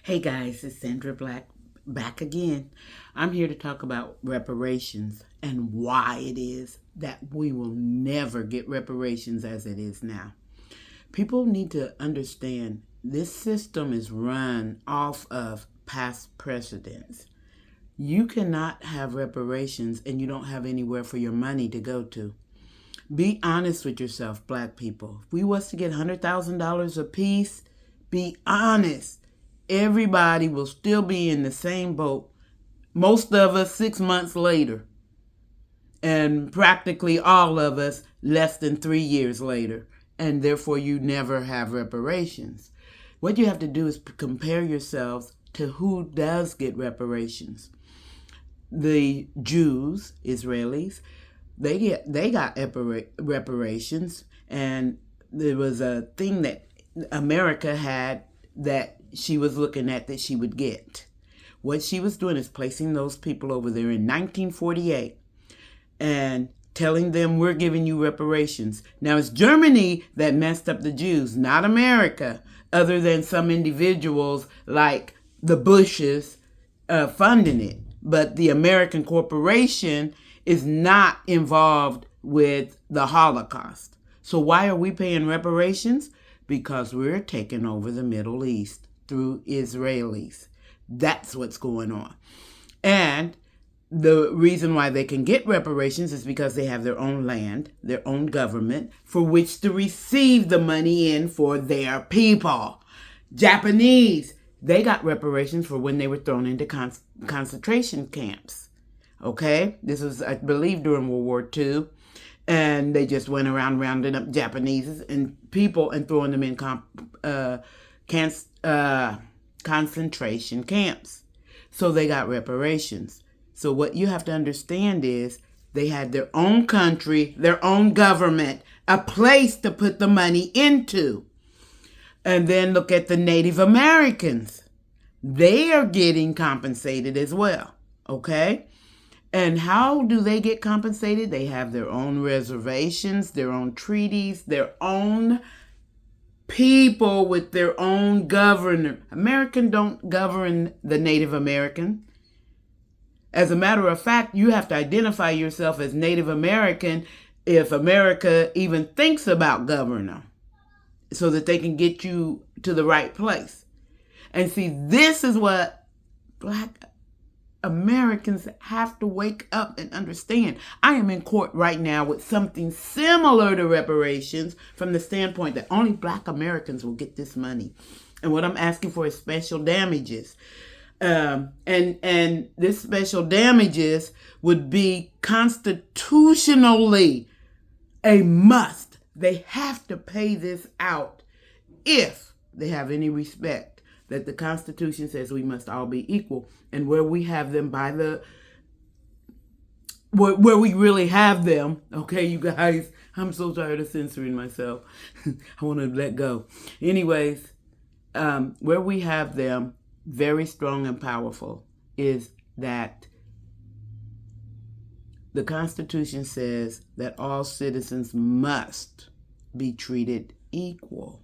Hey guys, it's Sandra Black back again. I'm here to talk about reparations and why it is that we will never get reparations as it is now. People need to understand this system is run off of past precedents. You cannot have reparations and you don't have anywhere for your money to go to. Be honest with yourself, black people. If we was to get $100,000 apiece, be honest. Everybody will still be in the same boat. Most of us 6 months later. And practically all of us less than 3 years later. And therefore you never have reparations. What you have to do is compare yourselves to who does get reparations. The Jews, Israelis, they got reparations, and there was a thing that America had that she was looking at that she would get. What she was doing is placing those people over there in 1948 and telling them, we're giving you reparations. Now, it's Germany that messed up the Jews, not America, other than some individuals like the Bushes funding it. But the American corporation is not involved with the Holocaust. So why are we paying reparations? Because we're taking over the Middle East through Israelis. That's what's going on. And the reason why they can get reparations is because they have their own land, their own government, for which to receive the money in for their people. Japanese, they got reparations for when they were thrown into concentration camps. Okay? This was, I believe, during World War II. And they just went around rounding up Japanese and people and throwing them in concentration camps. So they got reparations. So what you have to understand is they had their own country, their own government, a place to put the money into. And then look at the Native Americans. They are getting compensated as well. Okay? And how do they get compensated? They have their own reservations, their own treaties, their own people with their own governor. American don't govern the Native American. As a matter of fact, you have to identify yourself as Native American if America even thinks about governing, so that they can get you to the right place. And see, this is what Black Americans have to wake up and understand. I am in court right now with something similar to reparations from the standpoint that only Black Americans will get this money. And what I'm asking for is special damages. And this special damages would be constitutionally a must. They have to pay this out if they have any respect that the Constitution says we must all be equal. And where we have them by where we really have them, okay, you guys, I'm so tired of censoring myself. I want to let go. Anyways, where we have them very strong and powerful is that the Constitution says that all citizens must be treated equal.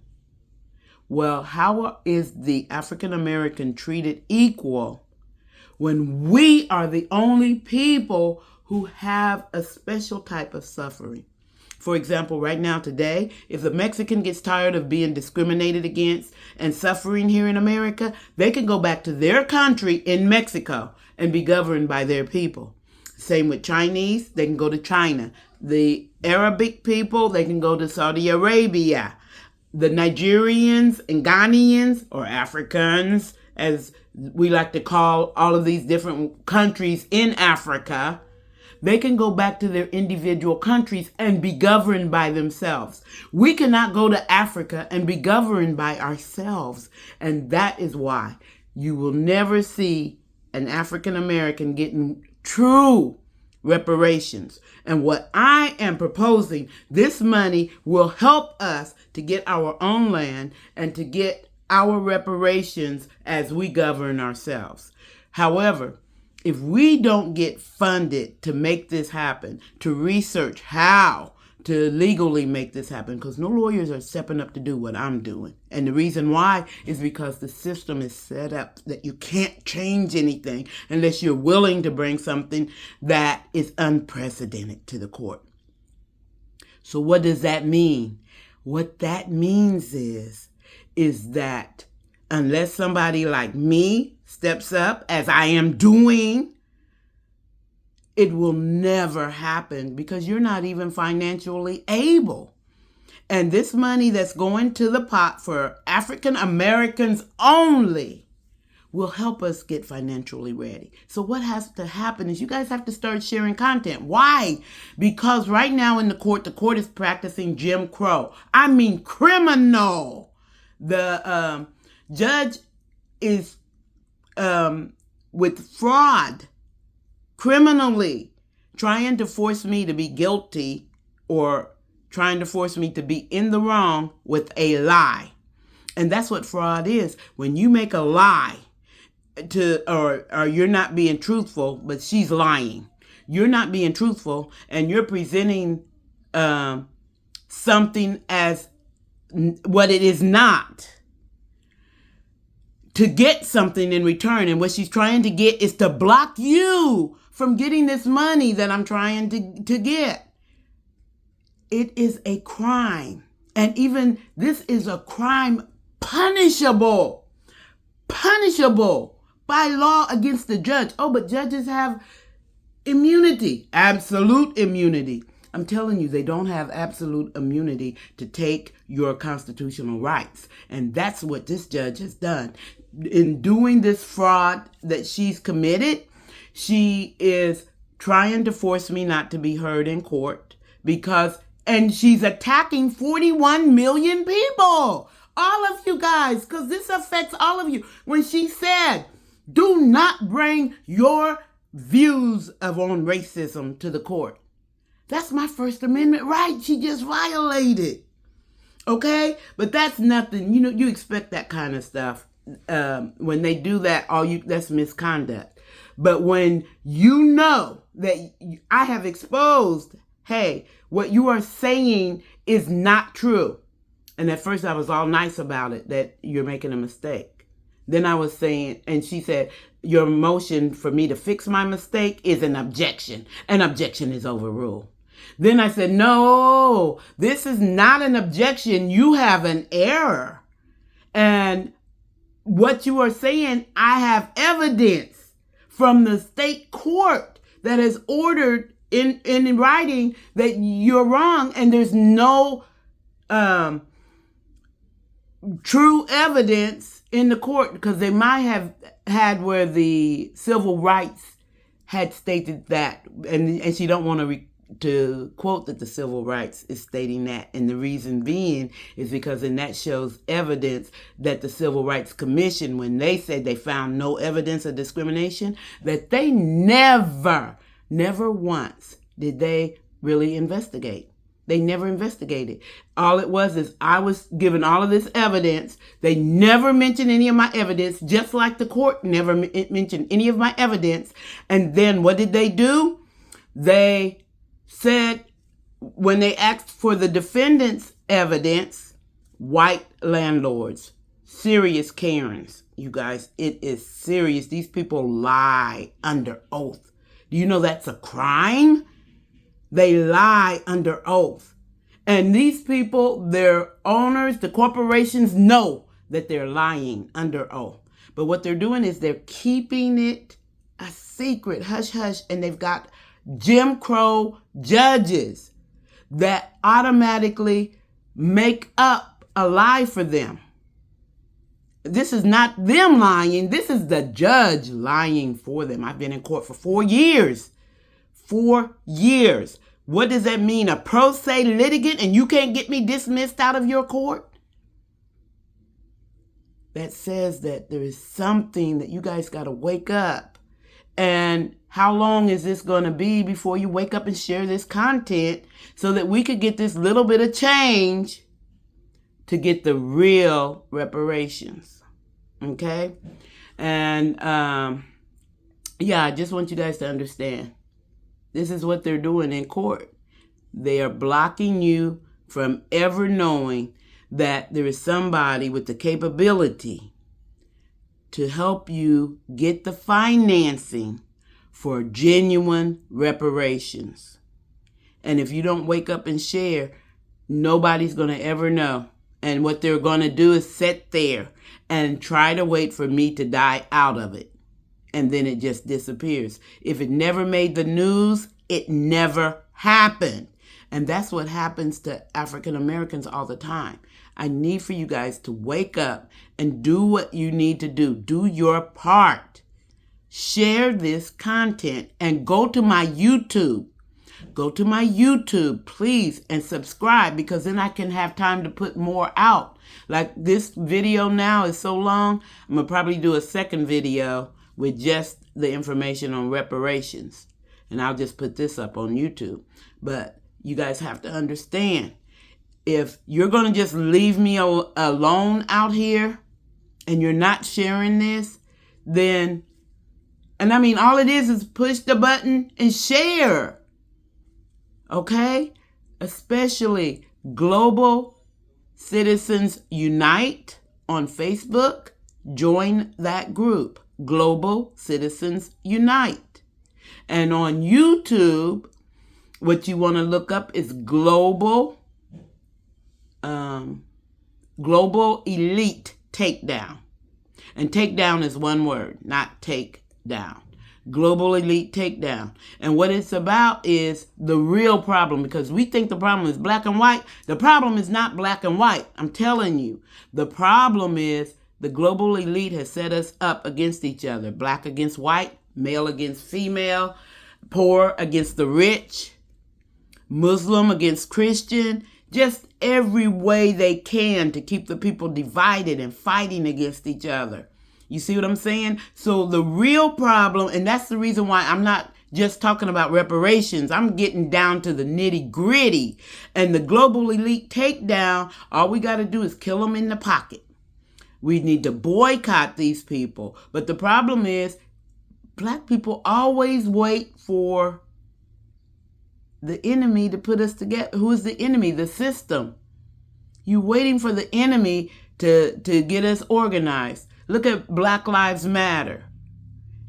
Well, how is the African American treated equal when we are the only people who have a special type of suffering? For example, right now today, if the Mexican gets tired of being discriminated against and suffering here in America, they can go back to their country in Mexico and be governed by their people. Same with Chinese, they can go to China. The Arabic people, they can go to Saudi Arabia. The Nigerians and Ghanaians, or Africans, as we like to call all of these different countries in Africa, they can go back to their individual countries and be governed by themselves. We cannot go to Africa and be governed by ourselves. And that is why you will never see an African American getting true reparations. And what I am proposing, this money will help us to get our own land and to get our reparations as we govern ourselves. However, if we don't get funded to make this happen, to research how to legally make this happen, because no lawyers are stepping up to do what I'm doing. And the reason why is because the system is set up that you can't change anything unless you're willing to bring something that is unprecedented to the court. So what does that mean? What that means is that unless somebody like me steps up, as I am doing, it will never happen, because you're not even financially able. And this money that's going to the pot for African Americans only will help us get financially ready. So what has to happen is you guys have to start sharing content. Why? Because right now in the court is practicing Jim Crow. I mean criminal. The judge is with fraud, criminally trying to force me to be guilty, or trying to force me to be in the wrong with a lie. And that's what fraud is. When you make a lie or you're not being truthful, but she's lying. You're not being truthful, and you're presenting something as what it is not, to get something in return. And what she's trying to get is to block you from getting this money that I'm trying to get. It is a crime. And even this is a crime punishable by law against the judge. Oh, but judges have immunity, absolute immunity. I'm telling you, they don't have absolute immunity to take your constitutional rights. And that's what this judge has done. In doing this fraud that she's committed, she is trying to force me not to be heard in court, and she's attacking 41 million people. All of you guys, because this affects all of you. When she said, do not bring your views on racism to the court. That's my First Amendment right. She just violated. Okay? But that's nothing. You know, you expect that kind of stuff. When they do that, that's misconduct. But when you know that I have exposed, hey, what you are saying is not true. And at first I was all nice about it, that you're making a mistake. Then I was saying, and she said, your motion for me to fix my mistake is an objection. An objection is overruled. Then I said, no, this is not an objection. You have an error. And what you are saying, I have evidence from the state court that has ordered in writing that you're wrong, and there's no true evidence in the court, because they might have had where the civil rights had stated that, and she don't want to quote that the civil rights is stating that. And the reason being is because then that shows evidence that the Civil Rights Commission, when they said they found no evidence of discrimination, that they never once did they really investigate. They never investigated. All it was is I was given all of this evidence. They never mentioned any of my evidence, just like the court never mentioned any of my evidence. And then what did they do? They said, when they asked for the defendant's evidence, white landlords, serious Karens. You guys, it is serious. These people lie under oath. Do you know that's a crime? They lie under oath. And these people, their owners, the corporations, know that they're lying under oath. But what they're doing is they're keeping it a secret, hush, hush, and they've got Jim Crow judges that automatically make up a lie for them. This is not them lying. This is the judge lying for them. I've been in court for 4 years. 4 years. What does that mean? A pro se litigant, and you can't get me dismissed out of your court? That says that there is something that you guys got to wake up. And how long is this going to be before you wake up and share this content so that we could get this little bit of change to get the real reparations? Okay? And yeah, I just want you guys to understand. This is what they're doing in court. They are blocking you from ever knowing that there is somebody with the capability to help you get the financing for genuine reparations. And if you don't wake up and share, nobody's going to ever know. And what they're going to do is sit there and try to wait for me to die out of it. And then it just disappears. If it never made the news, it never happened. And that's what happens to African Americans all the time. I need for you guys to wake up and do what you need to do. Do your part. Share this content and go to my YouTube. Go to my YouTube, please, and subscribe, because then I can have time to put more out. Like this video now is so long, I'm going to probably do a second video with just the information on reparations. And I'll just put this up on YouTube. But you guys have to understand, if you're going to just leave me alone out here and you're not sharing this, then, and I mean, all it is push the button and share. Okay? Especially Global Citizens Unite on Facebook. Join that group, Global Citizens Unite. And on YouTube, what you want to look up is Global Elite Takedown. And takedown is one word, not take down. Global Elite Takedown. And what it's about is the real problem, because we think the problem is black and white. The problem is not black and white. I'm telling you. The problem is the global elite has set us up against each other. Black against white, male against female, poor against the rich, Muslim against Christian. Just every way they can to keep the people divided and fighting against each other. You see what I'm saying? So the real problem, and that's the reason why I'm not just talking about reparations. I'm getting down to the nitty gritty. And the global elite takedown, all we got to do is kill them in the pocket. We need to boycott these people. But the problem is, black people always wait for the enemy to put us together. Who is the enemy? The system. You're waiting for the enemy to get us organized. Look at Black Lives Matter.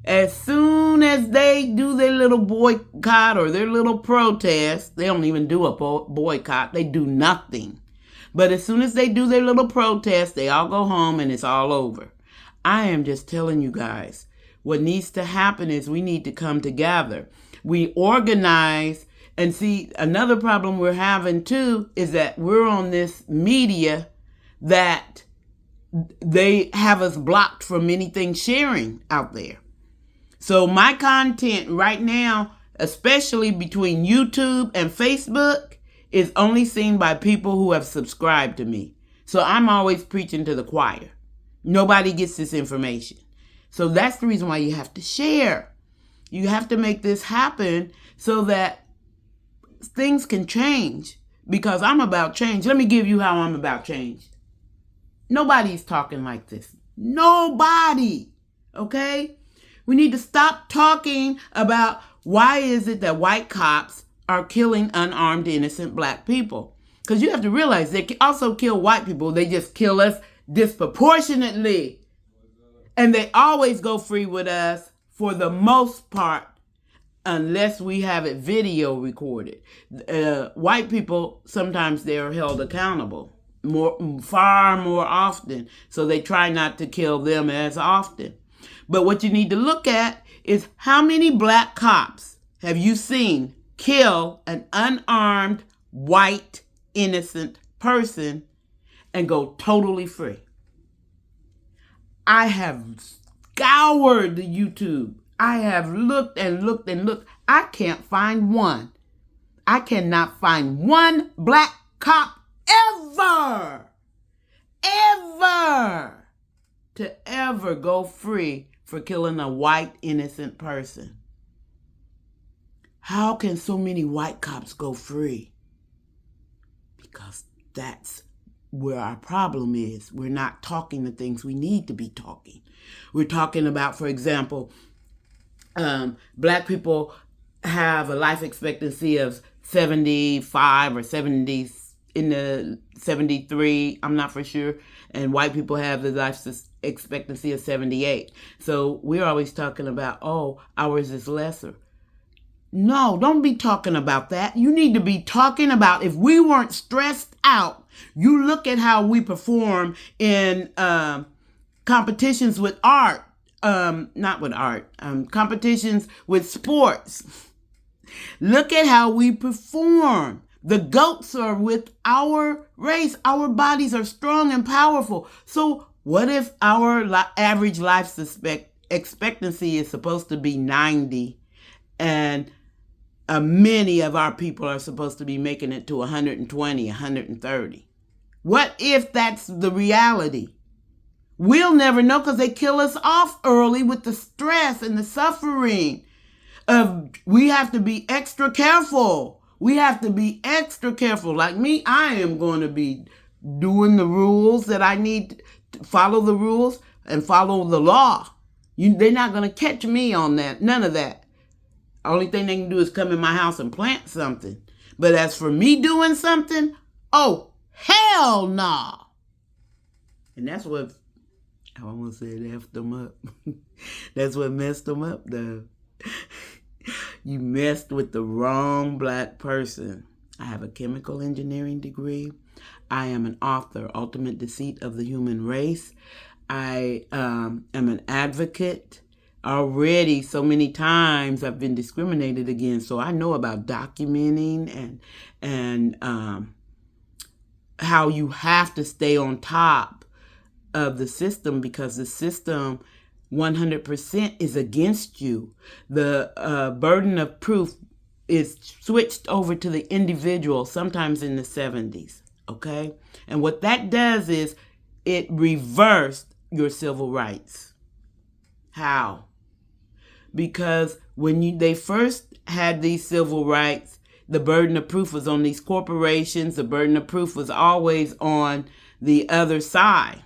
As soon as they do their little boycott or their little protest, they don't even do a boycott. They do nothing. But as soon as they do their little protest, they all go home and it's all over. I am just telling you guys, what needs to happen is we need to come together. We organize. And see, another problem we're having too is that we're on this media that they have us blocked from anything sharing out there. So my content right now, especially between YouTube and Facebook, is only seen by people who have subscribed to me. So I'm always preaching to the choir. Nobody gets this information. So that's the reason why you have to share. You have to make this happen so that things can change, because I'm about change. Let me give you how I'm about change. Nobody's talking like this. Nobody. Okay? We need to stop talking about why is it that white cops are killing unarmed, innocent black people. Because you have to realize they also kill white people. They just kill us disproportionately. And they always go free with us for the most part, unless we have it video recorded. White people, sometimes they're held accountable far more often. So they try not to kill them as often. But what you need to look at is how many black cops have you seen kill an unarmed, white, innocent person and go totally free? I have scoured the YouTube. I have looked and looked and looked. I can't find one. I cannot find one black cop ever to ever go free for killing a white innocent person. How can so many white cops go free? Because that's where our problem is. We're not talking the things we need to be talking. We're talking about, for example, black people have a life expectancy of 75 or 70, in the 73, I'm not for sure. And white people have the life expectancy of 78. So we're always talking about, oh, ours is lesser. No, don't be talking about that. You need to be talking about, if we weren't stressed out, you look at how we perform in competitions with art, not with art, competitions with sports. Look at how we perform. The GOATs are with our race. Our bodies are strong and powerful. So what if our average life expectancy is supposed to be 90 and many of our people are supposed to be making it to 120, 130? What if that's the reality? We'll never know because they kill us off early with the stress and the suffering. We have to be extra careful. We have to be extra careful. Like me, I am going to be doing the rules that I need to follow the rules and follow the law. They're not going to catch me on that. None of that. Only thing they can do is come in my house and plant something. But as for me doing something, oh, hell no. And that's what, I almost said effed them up. That's what messed them up, though. You messed with the wrong black person. I have a chemical engineering degree. I am an author, Ultimate Deceit of the Human Race. I am an advocate. Already so many times I've been discriminated against, so I know about documenting and how you have to stay on top of the system because the system 100% is against you. The burden of proof is switched over to the individual, sometimes in the 70s, okay? And what that does is it reversed your civil rights. How? Because when they first had these civil rights, the burden of proof was on these corporations. The burden of proof was always on the other side.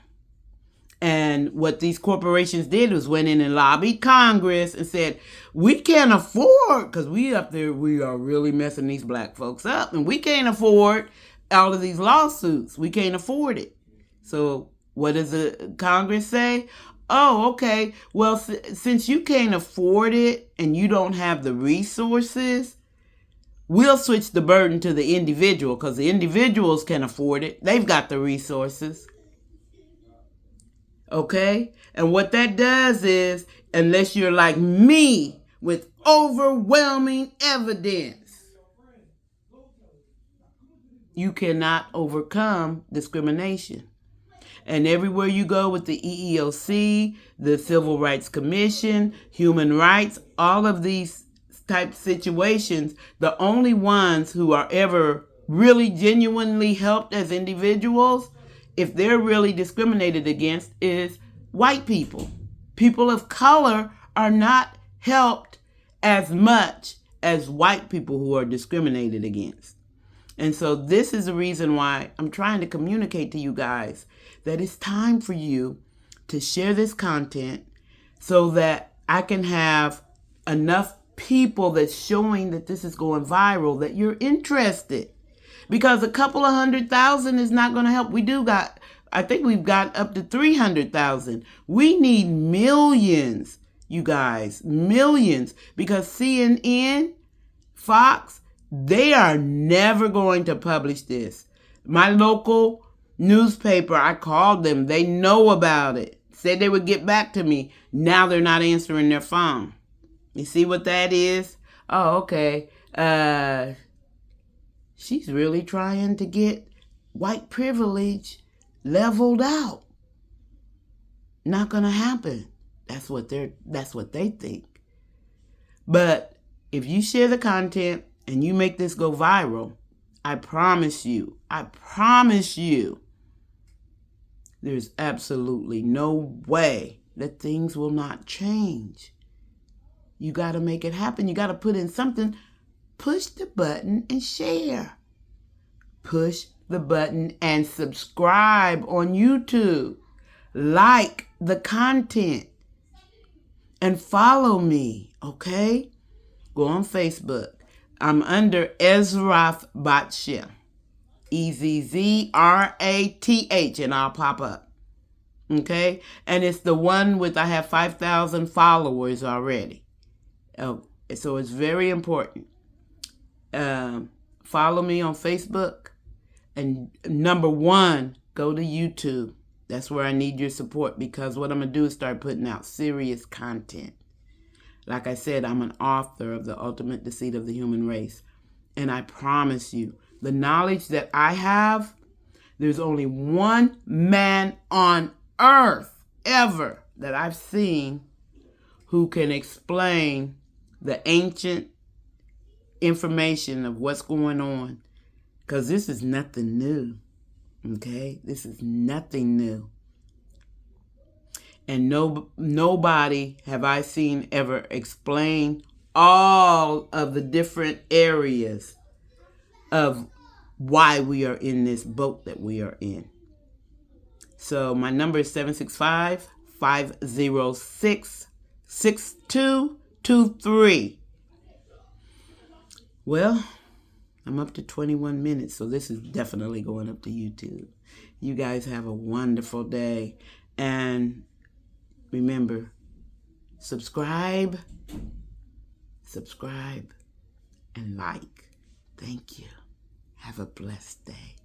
And what these corporations did was went in and lobbied Congress and said, we can't afford, because we up there, we are really messing these black folks up, and we can't afford all of these lawsuits. We can't afford it. So what does the Congress say? Oh, okay, well, since you can't afford it and you don't have the resources, we'll switch the burden to the individual because the individuals can afford it. They've got the resources. Okay? And what that does is, unless you're like me with overwhelming evidence, you cannot overcome discrimination. And everywhere you go with the EEOC, the Civil Rights Commission, human rights, all of these type situations, the only ones who are ever really genuinely helped as individuals, if they're really discriminated against, is white people. People of color are not helped as much as white people who are discriminated against. And so this is the reason why I'm trying to communicate to you guys that it's time for you to share this content so that I can have enough people that's showing that this is going viral, that you're interested. Because a couple of 100,000 is not going to help. I think we've got up to 300,000. We need millions, you guys, millions. Because CNN, Fox, they are never going to publish this. My local newspaper, I called them. They know about it. Said they would get back to me. Now they're not answering their phone. You see what that is? Oh, okay. She's really trying to get white privilege leveled out. Not gonna happen. That's what they think. But if you share the content and you make this go viral, I promise you, there's absolutely no way that things will not change. You got to make it happen. You got to put in something. Push the button and share. Push the button and subscribe on YouTube. Like the content. And follow me, okay? Go on Facebook. I'm under Ezrath Batsheh. EZZRATH, and I'll pop up. Okay? And it's the one with, I have 5,000 followers already. Oh, so it's very important. Follow me on Facebook. And number one, go to YouTube. That's where I need your support, because what I'm going to do is start putting out serious content. Like I said, I'm an author of The Ultimate Deceit of the Human Race. And I promise you, the knowledge that I have, there's only one man on earth ever that I've seen who can explain the ancient information of what's going on. Because this is nothing new. Okay? This is nothing new. And nobody have I seen ever explain all of the different areas of why we are in this boat that we are in. So my number is 765-506-6223. Well, I'm up to 21 minutes, so this is definitely going up to YouTube. You guys have a wonderful day. And remember, subscribe, and like. Thank you. Have a blessed day.